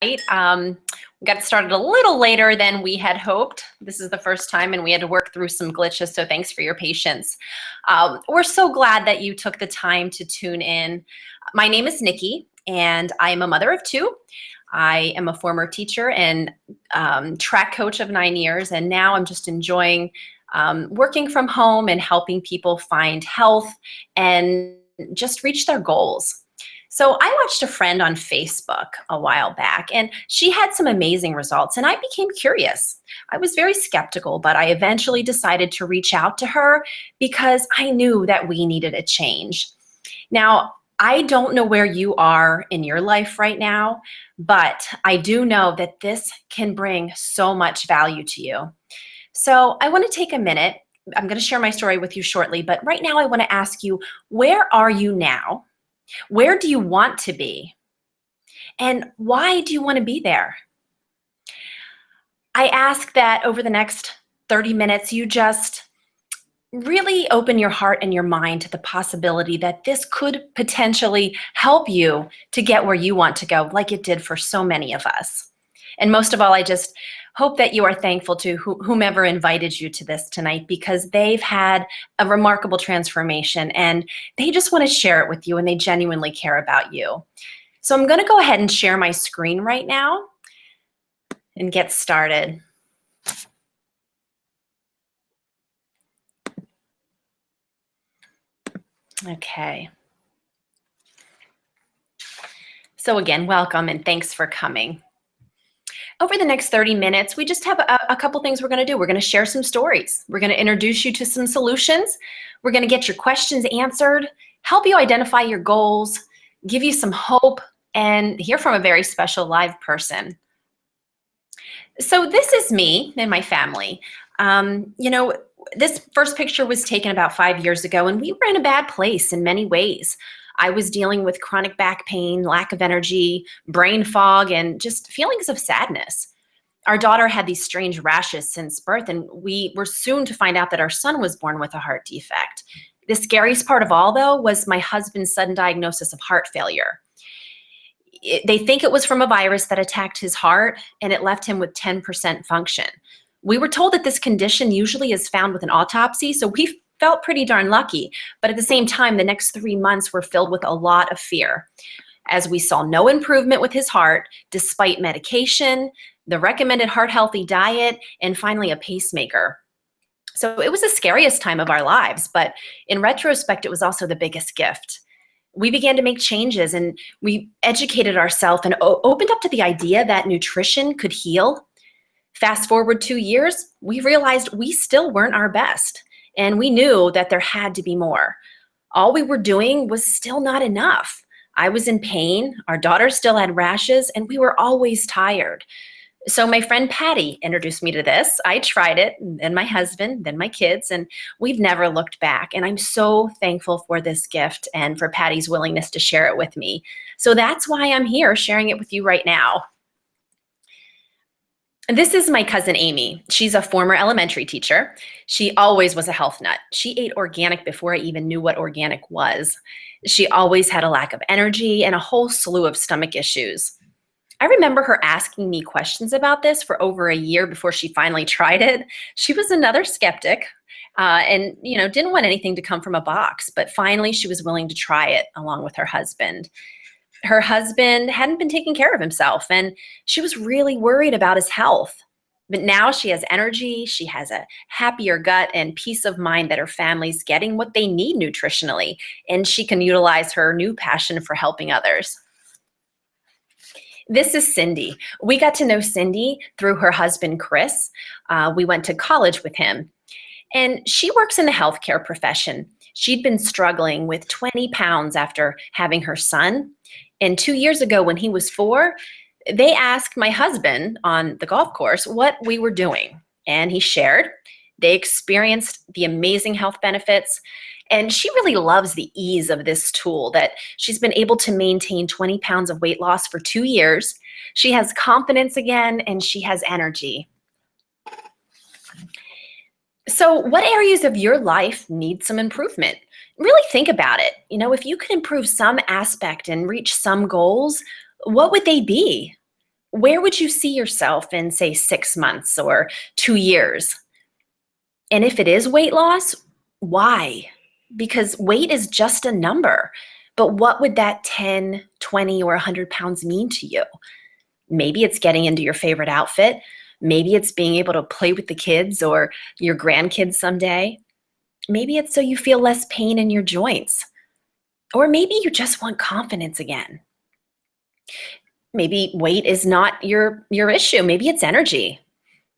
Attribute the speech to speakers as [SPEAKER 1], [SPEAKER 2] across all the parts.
[SPEAKER 1] We got started a little later than we had hoped. This is the first time and we had to work through some glitches, so thanks for your patience. We're so glad that you took the time to tune in. My name is Nikki and I am a mother of two. I am a former teacher and track coach of 9 years, and now I'm just enjoying working from home and helping people find health and just reach their goals. So I watched a friend on Facebook a while back, and she had some amazing results, and I became curious. I was very skeptical, but I eventually decided to reach out to her because I knew that we needed a change. Now, I don't know where you are in your life right now, but I do know that this can bring so much value to you. So I want to take a minute. I'm going to share my story with you shortly, but right now I want to ask you, where are you now? Where do you want to be? And why do you want to be there? I ask that over the next 30 minutes, you just really open your heart and your mind to the possibility that this could potentially help you to get where you want to go, like it did for so many of us. And most of all, I just hope that you are thankful to whomever invited you to this tonight, because they've had a remarkable transformation and they just want to share it with you, and they genuinely care about you. So I'm going to go ahead and share my screen right now and get started. Okay. So again, welcome and thanks for coming. Over the next 30 minutes, we just have a couple things we're going to do. We're going to share some stories. We're going to introduce you to some solutions. We're going to get your questions answered, help you identify your goals, give you some hope, and hear from a very special live person. So this is me and my family. This first picture was taken about 5 years ago, and we were in a bad place in many ways. I was dealing with chronic back pain, lack of energy, brain fog, and just feelings of sadness. Our daughter had these strange rashes since birth, and we were soon to find out that our son was born with a heart defect. The scariest part of all, though, was my husband's sudden diagnosis of heart failure. They think it was from a virus that attacked his heart, and it left him with 10% function. We were told that this condition usually is found with an autopsy, so we felt pretty darn lucky. But at the same time, the next 3 months were filled with a lot of fear, as we saw no improvement with his heart, despite medication, the recommended heart-healthy diet, and finally a pacemaker. So it was the scariest time of our lives, but in retrospect, it was also the biggest gift. We began to make changes, and we educated ourselves and opened up to the idea that nutrition could heal. Fast forward 2 years, we realized we still weren't our best, and we knew that there had to be more. All we were doing was still not enough. I was in pain, our daughter still had rashes, and we were always tired. So my friend Patty introduced me to this. I tried it, then my husband, then my kids, and we've never looked back. And I'm so thankful for this gift and for Patty's willingness to share it with me. So that's why I'm here sharing it with you right now. This is my cousin Amy. She's a former elementary teacher. She always was a health nut. She ate organic before I even knew what organic was. She always had a lack of energy and a whole slew of stomach issues. I remember her asking me questions about this for over a year before she finally tried it. She was another skeptic and didn't want anything to come from a box, but finally she was willing to try it along with her husband. Her husband hadn't been taking care of himself, and she was really worried about his health. But now she has energy, she has a happier gut and peace of mind that her family's getting what they need nutritionally, and she can utilize her new passion for helping others. This is Cindy. We got to know Cindy through her husband, Chris. We went to college with him, and she works in the healthcare profession. She'd been struggling with 20 pounds after having her son. And 2 years ago, when he was 4, they asked my husband on the golf course what we were doing. And he shared. They experienced the amazing health benefits. And she really loves the ease of this tool, that she's been able to maintain 20 pounds of weight loss for 2 years. She has confidence again, and she has energy. So what areas of your life need some improvement? Really think about it. If you could improve some aspect and reach some goals, what would they be? Where would you see yourself in, say, 6 months or 2 years? And if it is weight loss, why? Because weight is just a number. But what would that 10, 20, or 100 pounds mean to you? Maybe it's getting into your favorite outfit. Maybe it's being able to play with the kids or your grandkids someday. Maybe it's so you feel less pain in your joints. Or maybe you just want confidence again. Maybe weight is not your issue. Maybe it's energy.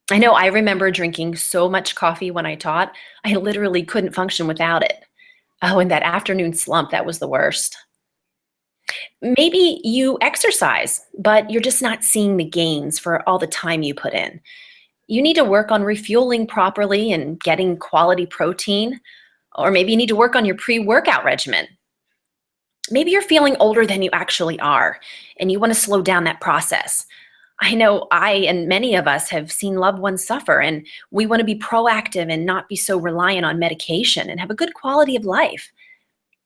[SPEAKER 1] I know I remember drinking so much coffee when I taught, I literally couldn't function without it. Oh, and that afternoon slump, that was the worst. Maybe you exercise, but you're just not seeing the gains for all the time you put in. You need to work on refueling properly and getting quality protein, or maybe you need to work on your pre-workout regimen. Maybe you're feeling older than you actually are, and you want to slow down that process. I know I and many of us have seen loved ones suffer, and we want to be proactive and not be so reliant on medication and have a good quality of life.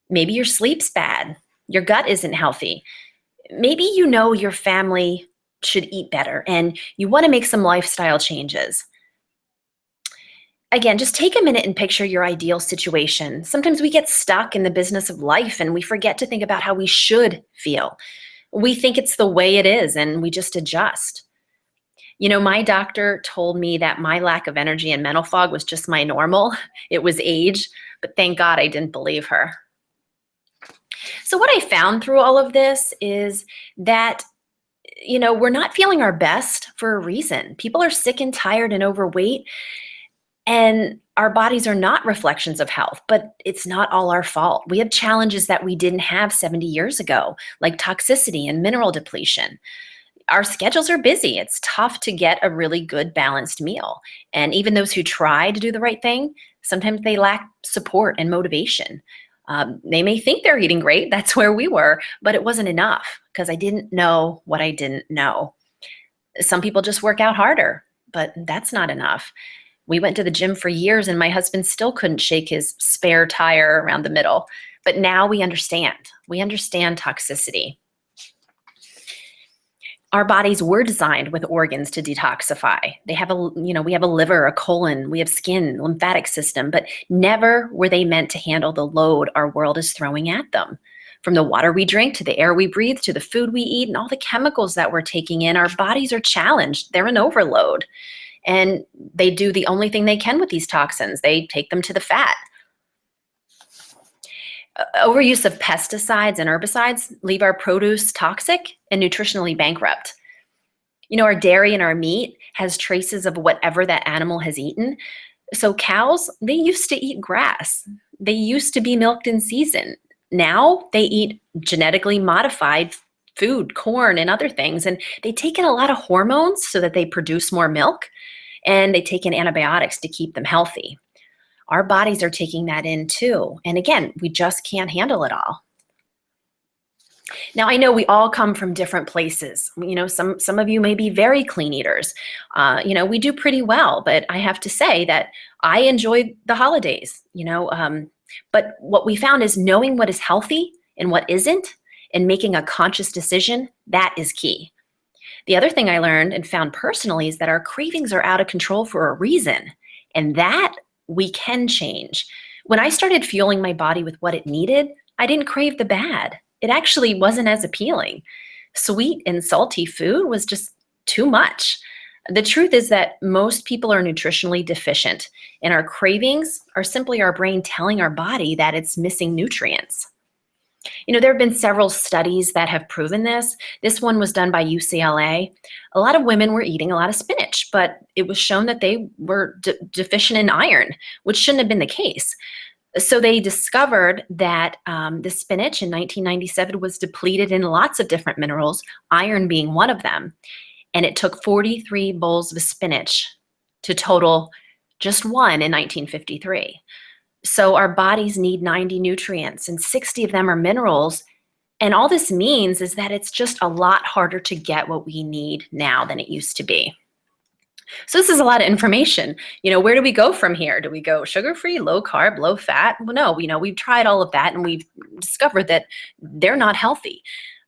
[SPEAKER 1] Maybe your sleep's bad, your gut isn't healthy. Maybe you know your family should eat better and you want to make some lifestyle changes. Again, just take a minute and picture your ideal situation. Sometimes we get stuck in the business of life and we forget to think about how we should feel. We think it's the way it is and we just adjust. My doctor told me that my lack of energy and mental fog was just my normal. It was age, but thank God I didn't believe her. So what I found through all of this is that we're not feeling our best for a reason. People are sick and tired and overweight, and our bodies are not reflections of health, but it's not all our fault. We have challenges that we didn't have 70 years ago, like toxicity and mineral depletion. Our schedules are busy. It's tough to get a really good balanced meal. And even those who try to do the right thing, sometimes they lack support and motivation. They may think they're eating great. That's where we were, but it wasn't enough because I didn't know what I didn't know. Some people just work out harder, but that's not enough. We went to the gym for years and my husband still couldn't shake his spare tire around the middle. But now we understand. We understand toxicity. Our bodies were designed with organs to detoxify. We have a liver, a colon, we have skin, lymphatic system, but never were they meant to handle the load our world is throwing at them. From the water we drink, to the air we breathe, to the food we eat, and all the chemicals that we're taking in, our bodies are challenged. They're in overload. And they do the only thing they can with these toxins. They take them to the fat. Overuse of pesticides and herbicides leave our produce toxic and nutritionally bankrupt. Our dairy and our meat has traces of whatever that animal has eaten. So cows, they used to eat grass. They used to be milked in season. Now they eat genetically modified food, corn and other things, and they take in a lot of hormones so that they produce more milk, and they take in antibiotics to keep them healthy. Our bodies are taking that in too. And again, we just can't handle it all. Now, I know we all come from different places. Some of you may be very clean eaters. We do pretty well, but I have to say that I enjoy the holidays, but what we found is knowing what is healthy and what isn't and making a conscious decision, that is key. The other thing I learned and found personally is that our cravings are out of control for a reason, and that we can change. When I started fueling my body with what it needed, I didn't crave the bad. It actually wasn't as appealing. Sweet and salty food was just too much. The truth is that most people are nutritionally deficient, and our cravings are simply our brain telling our body that it's missing nutrients. There have been several studies that have proven this. This one was done by UCLA. A lot of women were eating a lot of spinach, but it was shown that they were deficient in iron, which shouldn't have been the case. So they discovered that the spinach in 1997 was depleted in lots of different minerals, iron being one of them. And it took 43 bowls of spinach to total just one in 1953. So our bodies need 90 nutrients and 60 of them are minerals. And all this means is that it's just a lot harder to get what we need now than it used to be. So this is a lot of information. Where do we go from here? Do we go sugar-free, low carb, low fat? Well, no, we've tried all of that and we've discovered that they're not healthy.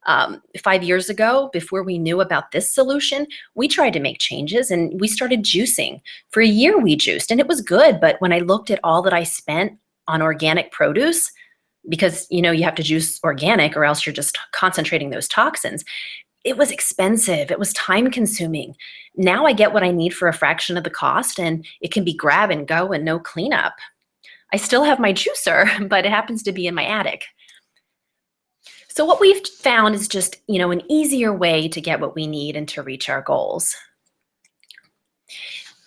[SPEAKER 1] 5 years ago, before we knew about this solution, we tried to make changes and we started juicing. For a year, we juiced and it was good. But when I looked at all that I spent on organic produce, because you have to juice organic or else you're just concentrating those toxins, it was expensive. It was time consuming. Now I get what I need for a fraction of the cost, and it can be grab and go and no cleanup. I still have my juicer, but it happens to be in my attic. So what we've found is just, an easier way to get what we need and to reach our goals.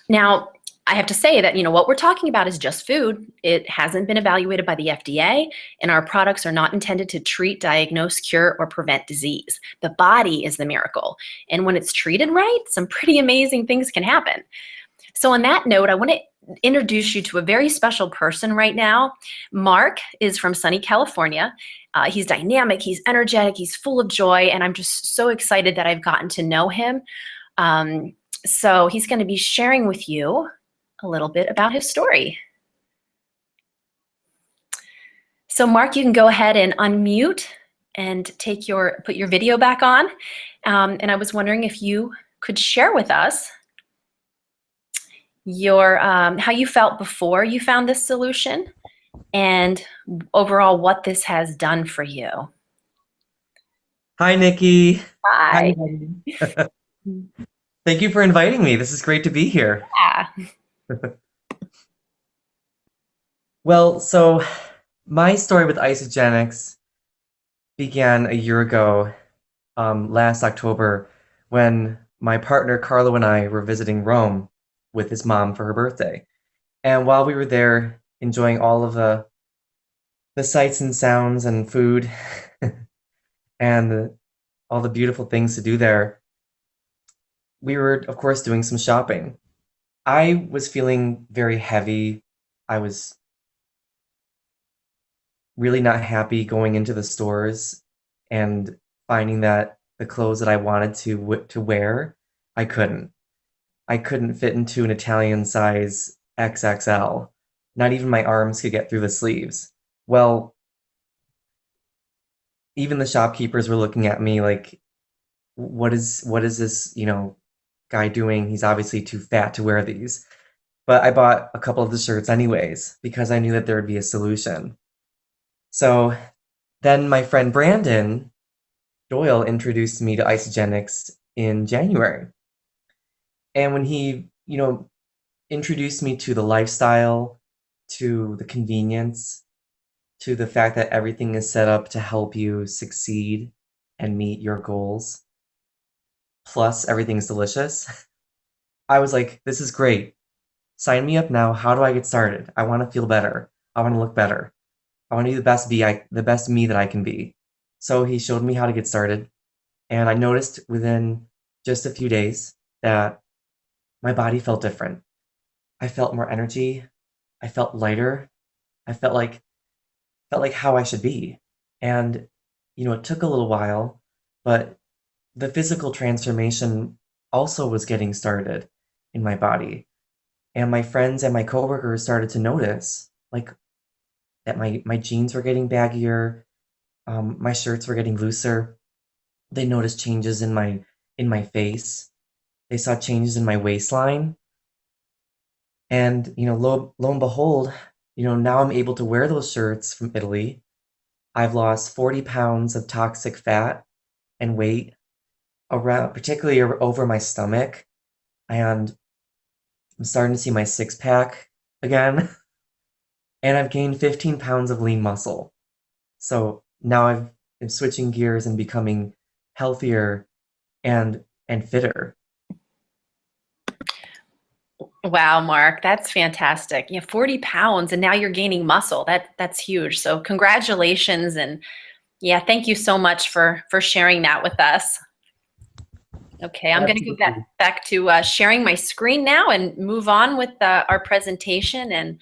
[SPEAKER 1] Now, I have to say that, what we're talking about is just food. It hasn't been evaluated by the FDA, and our products are not intended to treat, diagnose, cure, or prevent disease. The body is the miracle. And when it's treated right, some pretty amazing things can happen. So on that note, I want to introduce you to a very special person right now. Mark is from sunny California. He's dynamic, he's energetic, he's full of joy, and I'm just so excited that I've gotten to know him. So he's going to be sharing with you a little bit about his story. So Mark, you can go ahead and unmute and put your video back on. And I was wondering if you could share with us your how you felt before you found this solution and overall what this has done for you.
[SPEAKER 2] Hi, Nikki.
[SPEAKER 1] Hi.
[SPEAKER 2] Thank you for inviting me. This is great to be here.
[SPEAKER 1] Yeah.
[SPEAKER 2] Well, so my story with isogenics began a year ago, last October, when my partner Carlo and I were visiting Rome with his mom for her birthday. And while we were there enjoying all of the sights and sounds and food and all the beautiful things to do there, we were, of course, doing some shopping. I was feeling very heavy. I was really not happy going into the stores and finding that the clothes that I wanted to wear, I couldn't. I couldn't fit into an Italian size XXL. Not even my arms could get through the sleeves. Well, even the shopkeepers were looking at me like, what is this, guy doing? He's obviously too fat to wear these. But I bought a couple of the shirts anyways because I knew that there would be a solution. So then my friend Brandon Doyle introduced me to isogenics in January. And when he, introduced me to the lifestyle, to the convenience, to the fact that everything is set up to help you succeed and meet your goals, plus everything's delicious, I was like, this is great. Sign me up now. How do I get started? I want to feel better. I want to look better. I want to be the best me that I can be. So he showed me how to get started, and I noticed within just a few days that my body felt different. I felt more energy. I felt lighter. I felt like how I should be. And it took a little while, but the physical transformation also was getting started in my body. And my friends and my coworkers started to notice like that my jeans were getting baggier, my shirts were getting looser. They noticed changes in my face. They saw changes in my waistline. And lo and behold, now I'm able to wear those shirts from Italy. I've lost 40 pounds of toxic fat and weight around, particularly over my stomach, and I'm starting to see my six pack again. And I've gained 15 pounds of lean muscle. So now I'm switching gears and becoming healthier and fitter.
[SPEAKER 1] Wow, Mark, that's fantastic. 40 pounds and now you're gaining muscle. That's huge. So congratulations, and yeah, thank you so much for sharing that with us. Okay, I'm going to go back to sharing my screen now and move on with our presentation. And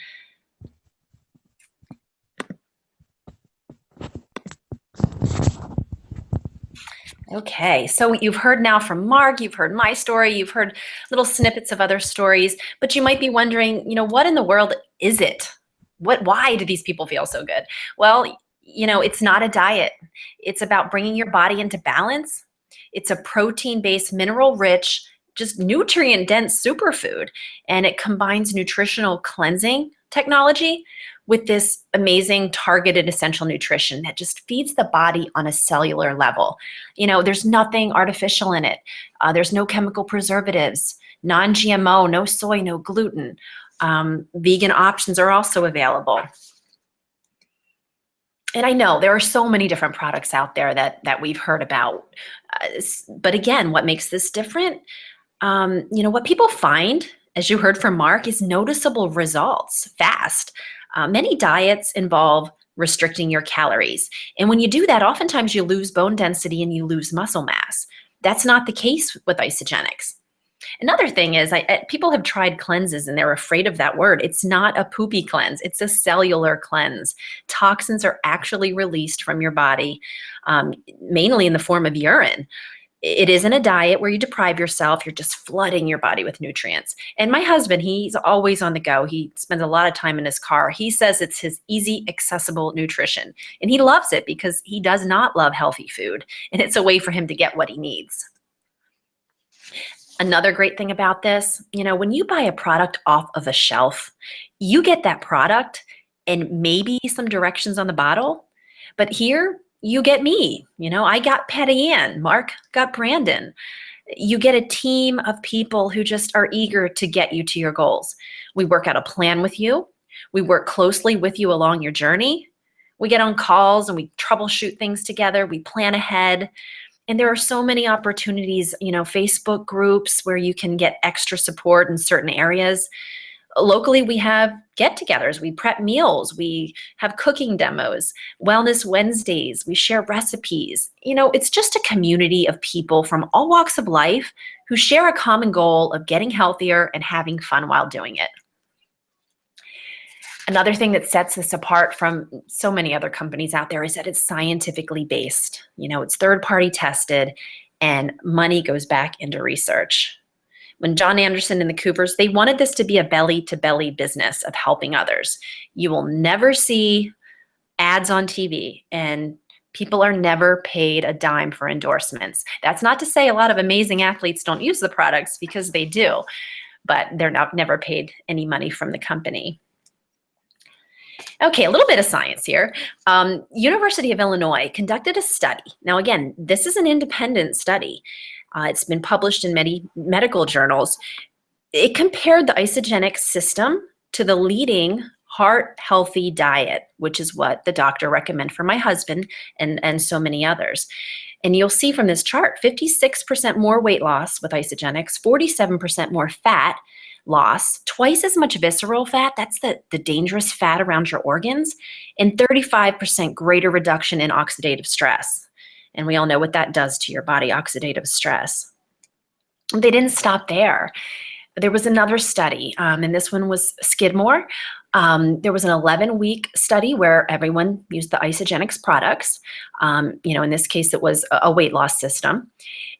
[SPEAKER 1] okay, so you've heard now from Mark, you've heard my story, you've heard little snippets of other stories, but you might be wondering, what in the world is it? Why do these people feel so good? Well, It's not a diet. It's about bringing your body into balance. It's a protein-based, mineral-rich, just nutrient-dense superfood. And it combines nutritional cleansing technology with this amazing targeted essential nutrition that just feeds the body on a cellular level. There's nothing artificial in it. There's no chemical preservatives, non-GMO, no soy, no gluten. Vegan options are also available. And I know there are so many different products out there that we've heard about. But again, what makes this different? What people find, as you heard from Mark, is noticeable results fast. Many diets involve restricting your calories. And when you do that, oftentimes you lose bone density and you lose muscle mass. That's not the case with isogenics. Another thing is people have tried cleanses and they're afraid of that word. It's not a poopy cleanse. It's a cellular cleanse. Toxins are actually released from your body, mainly in the form of urine. It isn't a diet where you deprive yourself. You're just flooding your body with nutrients. And my husband, he's always on the go. He spends a lot of time in his car. He says it's his easy, accessible nutrition. And he loves it because he does not love healthy food. And it's a way for him to get what he needs. Another great thing about this, when you buy a product off of a shelf, you get that product and maybe some directions on the bottle. But here, you get me. I got Patty Ann. Mark got Brandon. You get a team of people who just are eager to get you to your goals. We work out a plan with you. We work closely with you along your journey. We get on calls and we troubleshoot things together. We plan ahead. And there are so many opportunities, Facebook groups where you can get extra support in certain areas. Locally, we have get-togethers. We prep meals. We have cooking demos, Wellness Wednesdays. We share recipes. It's just a community of people from all walks of life who share a common goal of getting healthier and having fun while doing it. Another thing that sets this apart from so many other companies out there is that it's scientifically based. It's third-party tested, and money goes back into research. When John Anderson and the Coopers, they wanted this to be a belly-to-belly business of helping others. You will never see ads on TV, and people are never paid a dime for endorsements. That's not to say a lot of amazing athletes don't use the products, because they do, but they're never paid any money from the company. Okay, a little bit of science here. University of Illinois conducted a study. Now, again, this is an independent study. It's been published in many medical journals. It compared the isogenic system to the leading heart-healthy diet, which is what the doctor recommended for my husband and so many others. And you'll see from this chart, 56% more weight loss with isogenics, 47% more fat loss, twice as much visceral fat, that's the dangerous fat around your organs, and 35% greater reduction in oxidative stress. And we all know what that does to your body, oxidative stress. They didn't stop there. There was another study, and this one was Skidmore. There was an 11-week study where everyone used the isogenics products. In this case, it was a weight loss system.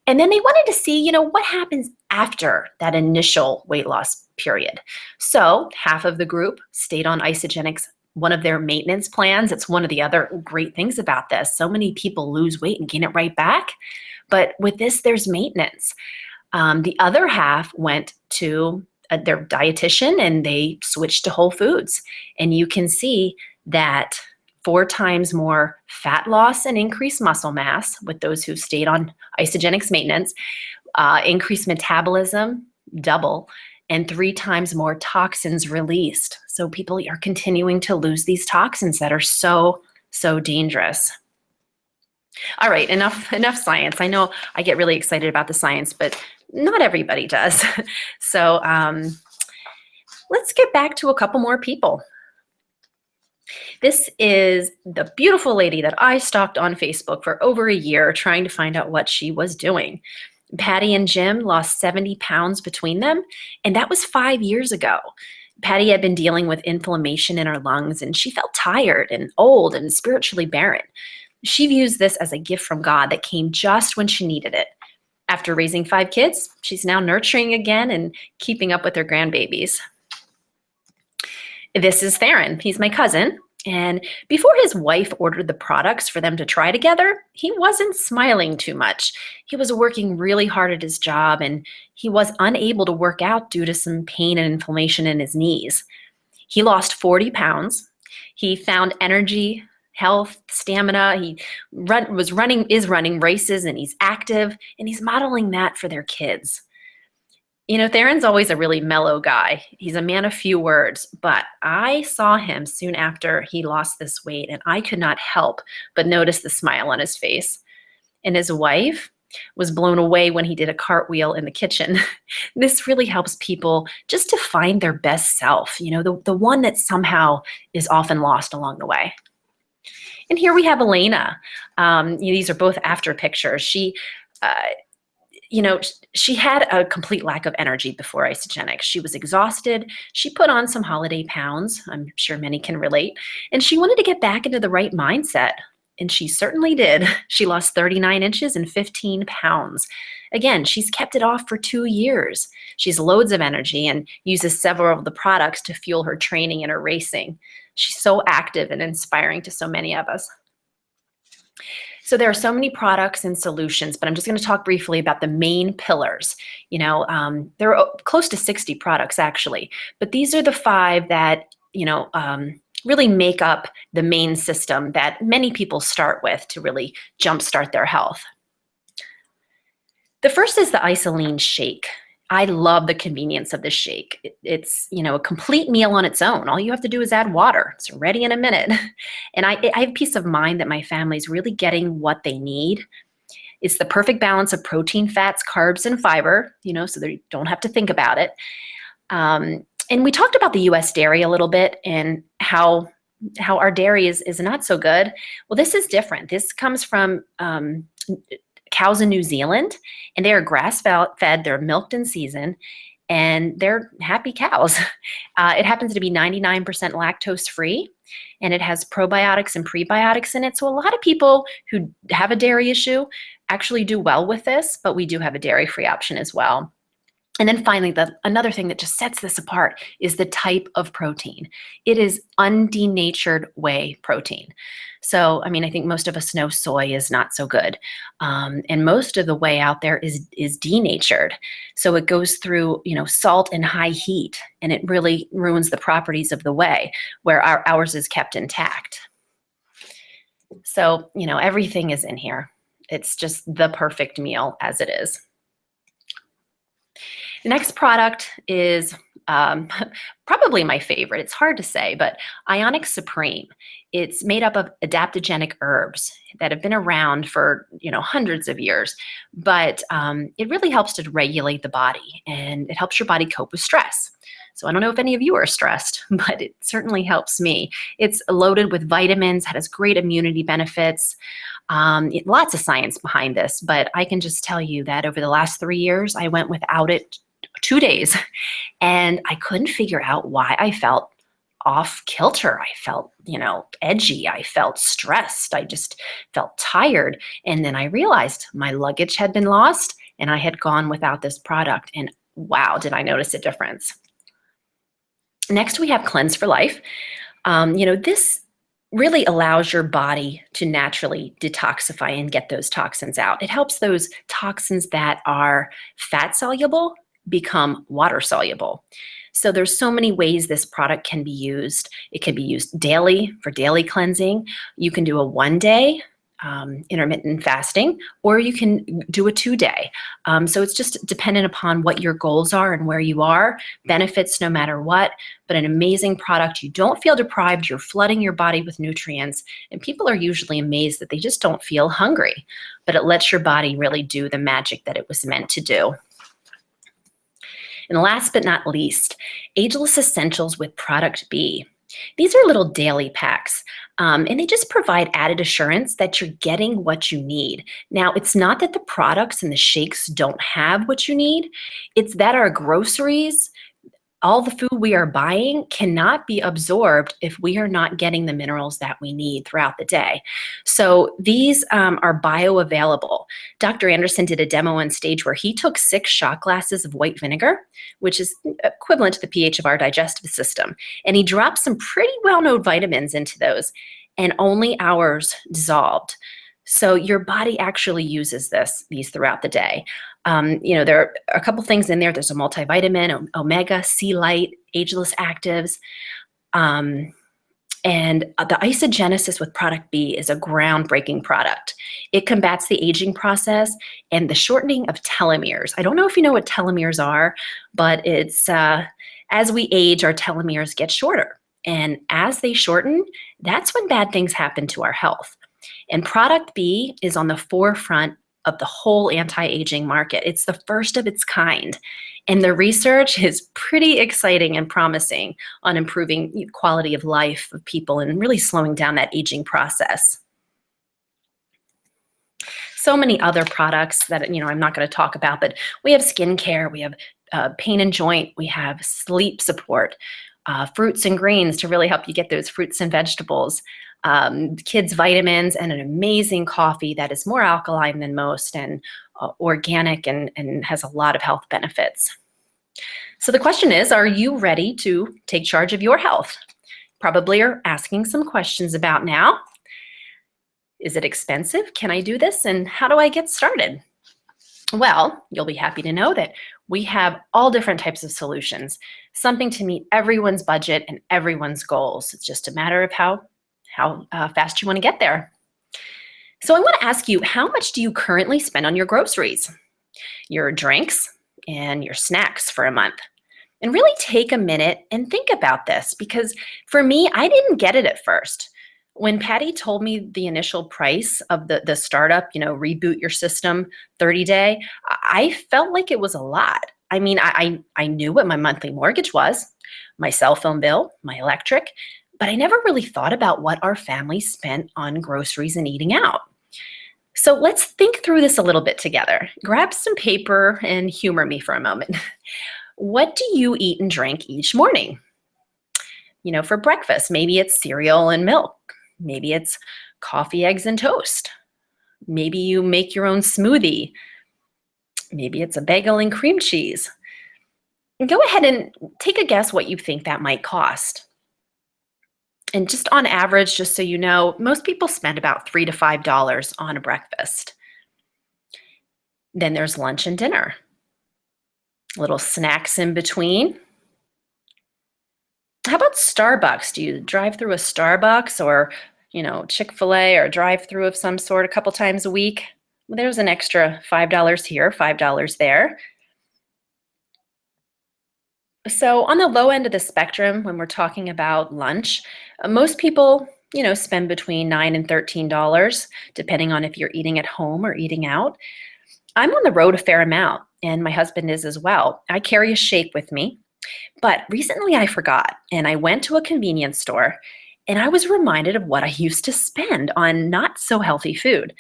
[SPEAKER 1] And then they wanted to see, what happens after that initial weight loss period. So half of the group stayed on isogenics, one of their maintenance plans. It's one of the other great things about this. So many people lose weight and gain it right back. But with this, there's maintenance. The other half went to their dietitian and they switched to whole foods. And you can see that 4 times more fat loss and increased muscle mass with those who stayed on isogenics maintenance, increased metabolism, double, and 3 times more toxins released. So people are continuing to lose these toxins that are so, so dangerous. All right, enough science. I know I get really excited about the science, but not everybody does. So let's get back to a couple more people. This is the beautiful lady that I stalked on Facebook for over a year trying to find out what she was doing. Patty and Jim lost 70 pounds between them, and that was 5 years ago. Patty had been dealing with inflammation in her lungs, and she felt tired and old and spiritually barren. She views this as a gift from God that came just when she needed it. After raising 5 kids, she's now nurturing again and keeping up with her grandbabies. This is Theron. He's my cousin. And before his wife ordered the products for them to try together, he wasn't smiling too much. He was working really hard at his job and he was unable to work out due to some pain and inflammation in his knees. He lost 40 pounds. He found energy, health, stamina. Is running races and he's active and he's modeling that for their kids. Theron's always a really mellow guy. He's a man of few words, but I saw him soon after he lost this weight and I could not help but notice the smile on his face. And his wife was blown away when he did a cartwheel in the kitchen. This really helps people just to find their best self, the one that somehow is often lost along the way. And here we have Elena. These are both after pictures. She had a complete lack of energy before Isogenics. She was exhausted. She put on some holiday pounds. I'm sure many can relate. And she wanted to get back into the right mindset. And she certainly did. She lost 39 inches and 15 pounds. Again, she's kept it off for 2 years. She has loads of energy and uses several of the products to fuel her training and her racing. She's so active and inspiring to so many of us. So there are so many products and solutions, but I'm just going to talk briefly about the main pillars. There are close to 60 products actually, but these are the 5 that, really make up the main system that many people start with to really jumpstart their health. The first is the Isoline shake. I love the convenience of this shake. It's, a complete meal on its own. All you have to do is add water. It's ready in a minute. And I have peace of mind that my family's really getting what they need. It's the perfect balance of protein, fats, carbs, and fiber, so they don't have to think about it. And we talked about the U.S. dairy a little bit and how our dairy is not so good. Well, this is different. This comes from cows in New Zealand, and they are grass-fed, they're milked in season, and they're happy cows. It happens to be 99% lactose-free, and it has probiotics and prebiotics in it. So a lot of people who have a dairy issue actually do well with this, but we do have a dairy-free option as well. And then finally, another thing that just sets this apart is the type of protein. It is undenatured whey protein. So, I think most of us know soy is not so good. And most of the whey out there is denatured. So it goes through, salt and high heat, and it really ruins the properties of the whey, where ours is kept intact. So, everything is in here. It's just the perfect meal as it is. The next product is probably my favorite. It's hard to say, but Ionic Supreme. It's made up of adaptogenic herbs that have been around for hundreds of years, but it really helps to regulate the body and it helps your body cope with stress. So I don't know if any of you are stressed, but it certainly helps me. It's loaded with vitamins, has great immunity benefits. Lots of science behind this, but I can just tell you that over the last 3 years, I went without it 2 days, and I couldn't figure out why I felt off kilter. I felt, edgy. I felt stressed. I just felt tired. And then I realized my luggage had been lost and I had gone without this product. And wow, did I notice a difference. Next, we have Cleanse for Life. This really allows your body to naturally detoxify and get those toxins out. It helps those toxins that are fat soluble become water soluble. So there's so many ways this product can be used. It can be used daily for daily cleansing. You can do a 1-day intermittent fasting, or you can do a 2-day. So it's just dependent upon what your goals are and where you are. Benefits no matter what, but an amazing product. You don't feel deprived. You're flooding your body with nutrients, and people are usually amazed that they just don't feel hungry, but it lets your body really do the magic that it was meant to do. And last but not least, Ageless Essentials with Product B. These are little daily packs, and they just provide added assurance that you're getting what you need. Now, it's not that the products and the shakes don't have what you need. It's that our groceries all the food we are buying cannot be absorbed if we are not getting the minerals that we need throughout the day. So these are bioavailable. Dr. Anderson did a demo on stage where he took 6 shot glasses of white vinegar, which is equivalent to the pH of our digestive system, and he dropped some pretty well-known vitamins into those, and only hours dissolved. So your body actually uses these throughout the day. There are a couple things in there. There's a multivitamin, omega, sea light, ageless actives. And the isogenesis with product B is a groundbreaking product. It combats the aging process and the shortening of telomeres. I don't know if you know what telomeres are, but it's as we age, our telomeres get shorter. And as they shorten, that's when bad things happen to our health. And product B is on the forefront of the whole anti-aging market. It's the first of its kind. And the research is pretty exciting and promising on improving quality of life of people and really slowing down that aging process. So many other products that I'm not going to talk about, but we have skincare, we have pain and joint, we have sleep support, fruits and greens to really help you get those fruits and vegetables, kids' vitamins, and an amazing coffee that is more alkaline than most and organic and has a lot of health benefits. So the question is, are you ready to take charge of your health? Probably are asking some questions about now. Is it expensive? Can I do this? And how do I get started? Well, you'll be happy to know that we have all different types of solutions, something to meet everyone's budget and everyone's goals. It's just a matter of how fast you want to get there. So I want to ask you, how much do you currently spend on your groceries, your drinks, and your snacks for a month? And really take a minute and think about this, because for me, I didn't get it at first. When Patty told me the initial price of the startup, reboot your system 30-day, I felt like it was a lot. I mean, I knew what my monthly mortgage was, my cell phone bill, my electric, but I never really thought about what our family spent on groceries and eating out. So let's think through this a little bit together. Grab some paper and humor me for a moment. What do you eat and drink each morning? For breakfast, maybe it's cereal and milk. Maybe it's coffee, eggs, and toast. Maybe you make your own smoothie. Maybe it's a bagel and cream cheese. Go ahead and take a guess what you think that might cost. And just on average, just so you know, most people spend about $3 to $5 on a breakfast. Then there's lunch and dinner. Little snacks in between. How about Starbucks? Do you drive through a Starbucks or, Chick-fil-A or drive-through of some sort a couple times a week? Well, there's an extra $5 here, $5 there. So on the low end of the spectrum, when we're talking about lunch, most people, spend between $9 and $13, depending on if you're eating at home or eating out. I'm on the road a fair amount, and my husband is as well. I carry a shake with me, but recently I forgot, and I went to a convenience store, and I was reminded of what I used to spend on not so healthy food.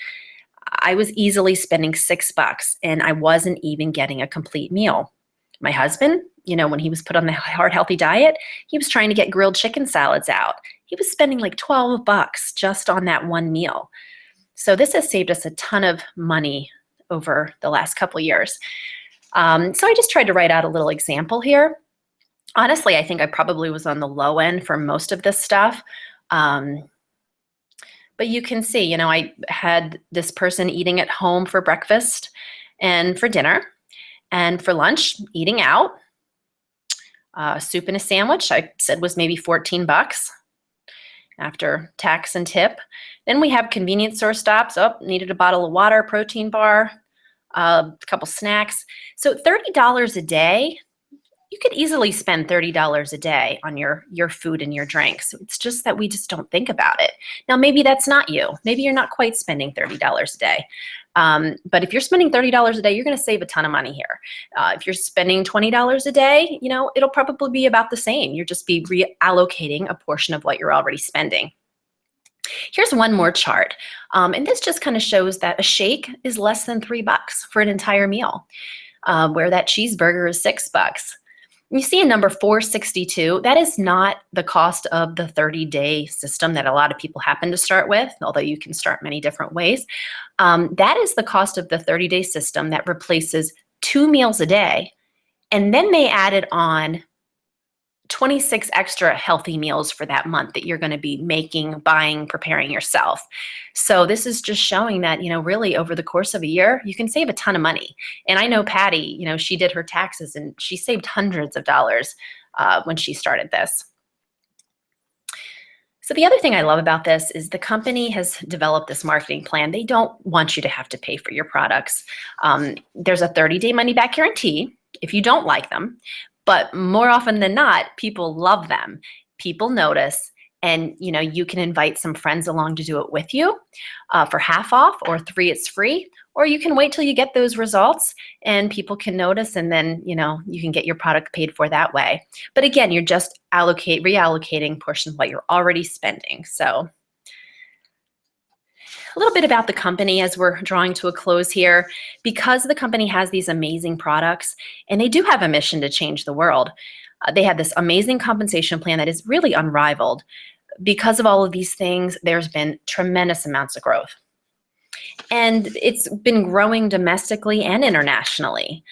[SPEAKER 1] I was easily spending $6, and I wasn't even getting a complete meal. My husband, when he was put on the heart healthy diet, he was trying to get grilled chicken salads out. He was spending like $12 just on that one meal. So this has saved us a ton of money over the last couple years. So I just tried to write out a little example here. Honestly, I think I probably was on the low end for most of this stuff. But you can see, I had this person eating at home for breakfast and for dinner, and for lunch, eating out. Soup and a sandwich, I said, was maybe $14 after tax and tip. Then we have convenience store stops. Oh, needed a bottle of water, protein bar, a couple snacks. So $30 a day, you could easily spend $30 a day on your food and your drinks. It's just that we just don't think about it. Now, maybe that's not you. Maybe you're not quite spending $30 a day. But if you're spending $30 a day, you're going to save a ton of money here. If you're spending $20 a day, it'll probably be about the same. You'll just be reallocating a portion of what you're already spending. Here's one more chart. And this just kind of shows that a shake is less than $3 for an entire meal, where that cheeseburger is $6. You see in number 462, that is not the cost of the 30-day system that a lot of people happen to start with, although you can start many different ways. That is the cost of the 30-day system that replaces 2 meals a day. And then they added on 26 extra healthy meals for that month that you're going to be making, buying, preparing yourself. So this is just showing that, really over the course of a year, you can save a ton of money. And I know Patty, she did her taxes and she saved hundreds of dollars when she started this. So the other thing I love about this is the company has developed this marketing plan. They don't want you to have to pay for your products. There's a 30-day money-back guarantee if you don't like them. But more often than not, people love them. People notice, and you can invite some friends along to do it with you for half off, or 3 it's free, or you can wait till you get those results and people can notice, and then you can get your product paid for that way. But again, you're just reallocating portions of what you're already spending. So a little bit about the company as we're drawing to a close here. Because the company has these amazing products and they do have a mission to change the world, they have this amazing compensation plan that is really unrivaled. Because of all of these things, there's been tremendous amounts of growth. And it's been growing domestically and internationally.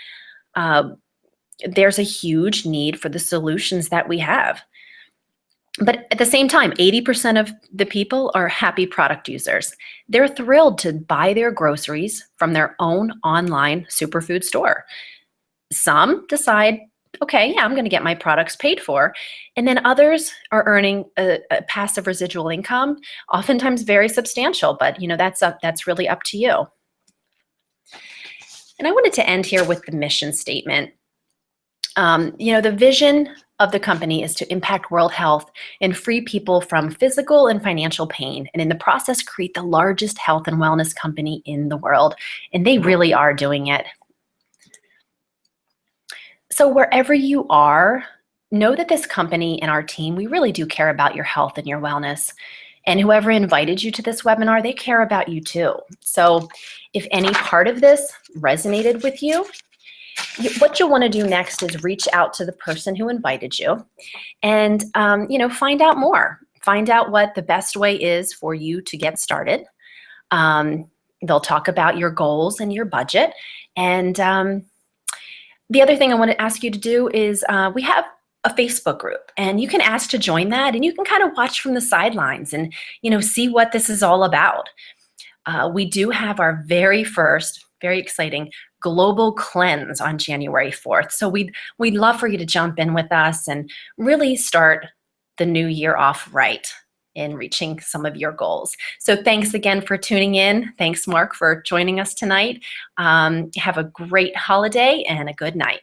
[SPEAKER 1] There's a huge need for the solutions that we have. But at the same time, 80% of the people are happy product users. They're thrilled to buy their groceries from their own online superfood store. Some decide, okay, yeah, I'm going to get my products paid for. And then others are earning a passive residual income, oftentimes very substantial, but that's really up to you. And I wanted to end here with the mission statement. The vision of the company is to impact world health and free people from physical and financial pain, and in the process create the largest health and wellness company in the world. And they really are doing it. So wherever you are, know that this company and our team, we really do care about your health and your wellness. And whoever invited you to this webinar, they care about you too. So if any part of this resonated with you, what you'll want to do next is reach out to the person who invited you and, find out more. Find out what the best way is for you to get started. They'll talk about your goals and your budget. And the other thing I want to ask you to do is we have a Facebook group, and you can ask to join that, and you can kind of watch from the sidelines and, see what this is all about. We do have our very first, very exciting global cleanse on January 4th. So we'd love for you to jump in with us and really start the new year off right in reaching some of your goals. So thanks again for tuning in. Thanks, Mark, for joining us tonight. Have a great holiday and a good night.